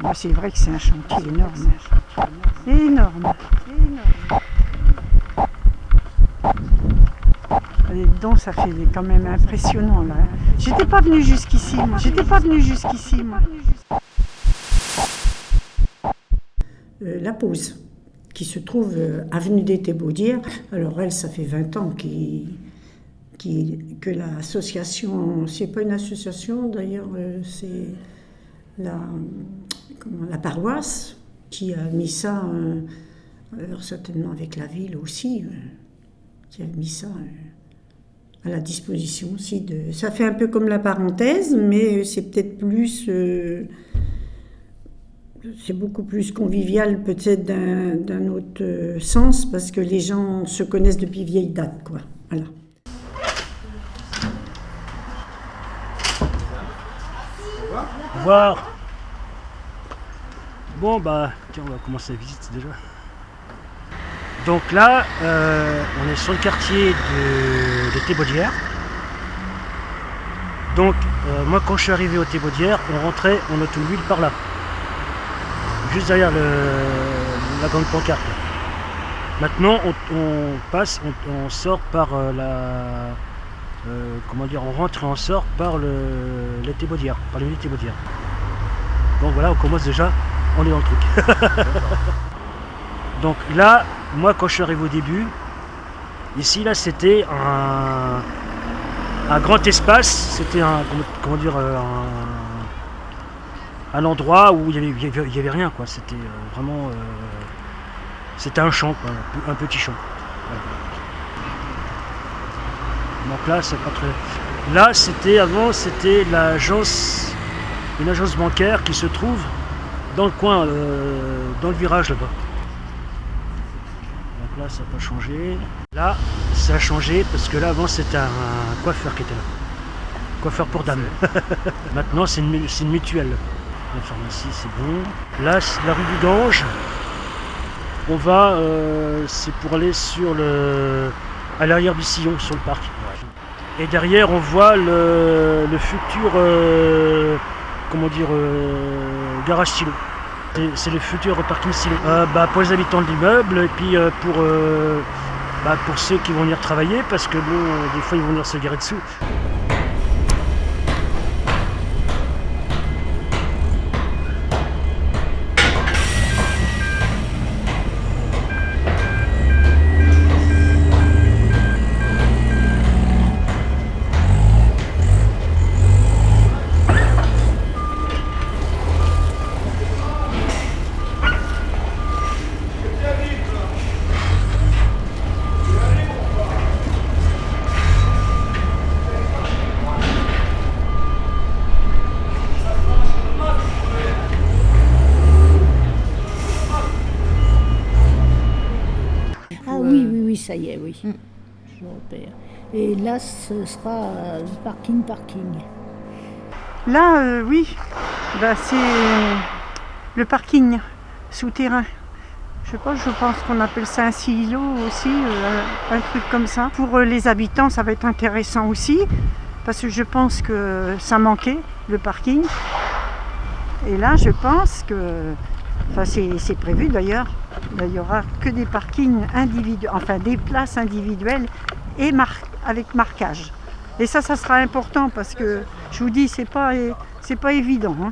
Ah, c'est vrai que c'est un chantier énorme. Énorme. Et donc ça fait quand même impressionnant là. J'étais pas venue jusqu'ici, moi. La pause, qui se trouve avenue des Thébaudières. Alors elle, ça fait 20 ans que l'association, c'est pas une association d'ailleurs, c'est la paroisse qui a mis ça, alors certainement avec la ville aussi, qui a mis ça à la disposition aussi. Ça fait un peu comme la parenthèse, mais c'est peut-être plus... c'est beaucoup plus convivial peut-être d'un autre sens, parce que les gens se connaissent depuis vieille date, quoi. Voilà. Au revoir. Bon bah, tiens, on va commencer la visite déjà. Donc là, on est sur le quartier de Thébaudières. Donc, moi quand je suis arrivé au Thébaudières, on rentrait en automobile par là. Juste derrière la grande pancarte. Maintenant, on sort par on rentre et on sort par les Thébaudières, par l'unité Thébaudières. Donc voilà, on commence déjà, on est dans le truc. Donc là, moi quand je suis arrivé au début, ici là c'était un grand espace, c'était un endroit où il y avait rien, quoi. C'était vraiment c'était un champ, quoi, un petit champ. Voilà. Donc là c'est pas très. Là c'était une agence bancaire qui se trouve dans le coin, dans le virage là-bas. Donc là ça n'a pas changé. Là ça a changé parce que là avant c'était un coiffeur qui était là. Coiffeur pour dames. Maintenant c'est une mutuelle. La pharmacie c'est bon. Là c'est la rue du Gange. On va, c'est pour aller à l'arrière du sillon sur le parc. Ouais. Et derrière on voit le futur garage silo. C'est le futur parking silo. Pour les habitants de l'immeuble et puis pour ceux qui vont venir travailler, parce que bon, des fois ils vont venir se garer dessous. Oui, ça y est, oui. Je repère. Et là, ce sera le parking. Là, oui, c'est le parking souterrain. Je pense qu'on appelle ça un silo aussi, un truc comme ça. Pour les habitants, ça va être intéressant aussi, parce que je pense que ça manquait, le parking. Et là, je pense que, c'est prévu d'ailleurs, il n'y aura que des parkings individuels, enfin des places individuelles et avec marquage. Et ça sera important parce que, je vous dis, c'est pas évident. Hein.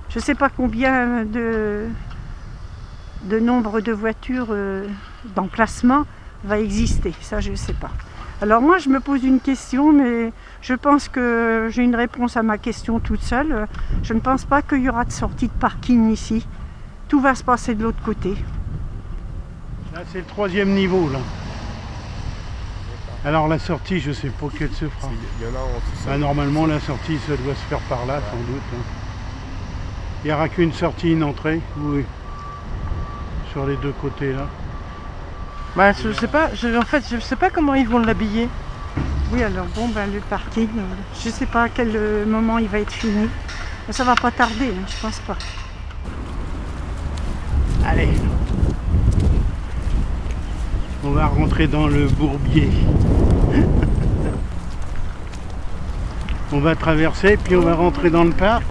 Je ne sais pas combien de nombre de voitures d'emplacement va exister, ça je ne sais pas. Alors moi je me pose une question, mais je pense que j'ai une réponse à ma question toute seule. Je ne pense pas qu'il y aura de sortie de parking ici. Tout va se passer de l'autre côté. Là c'est le 3e niveau là. Alors la sortie, je ne sais pas quelle se fera. Il y en a en normalement la sortie ça doit se faire par là sans doute. Hein. Il n'y aura qu'une sortie, une entrée, oui. Sur les deux côtés là. Je sais pas, je sais pas comment ils vont l'habiller. Oui, alors le parking, je sais pas à quel moment il va être fini. Mais ça va pas tarder, hein, je pense pas. Allez. On va rentrer dans le bourbier. On va traverser, puis on va rentrer dans le parc.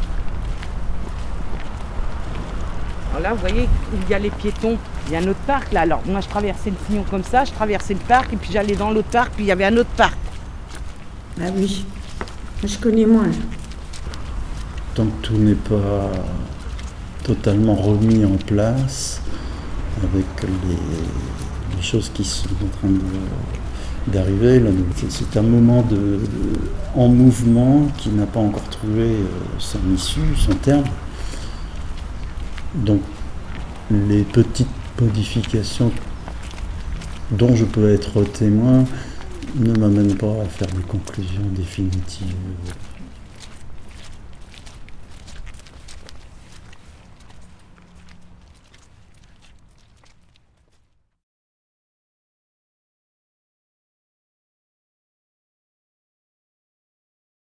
là, vous voyez, il y a les piétons. Il y a un autre parc là. Alors moi, je traversais le sillon comme ça, je traversais le parc et puis j'allais dans l'autre parc, puis il y avait un autre parc. Ah oui, je connais moins. Tant que tout n'est pas totalement remis en place, avec les choses qui sont en train d'arriver, là, c'est un moment en mouvement qui n'a pas encore trouvé son issue, son terme. Donc les petites modifications dont je peux être témoin ne m'amènent pas à faire des conclusions définitives.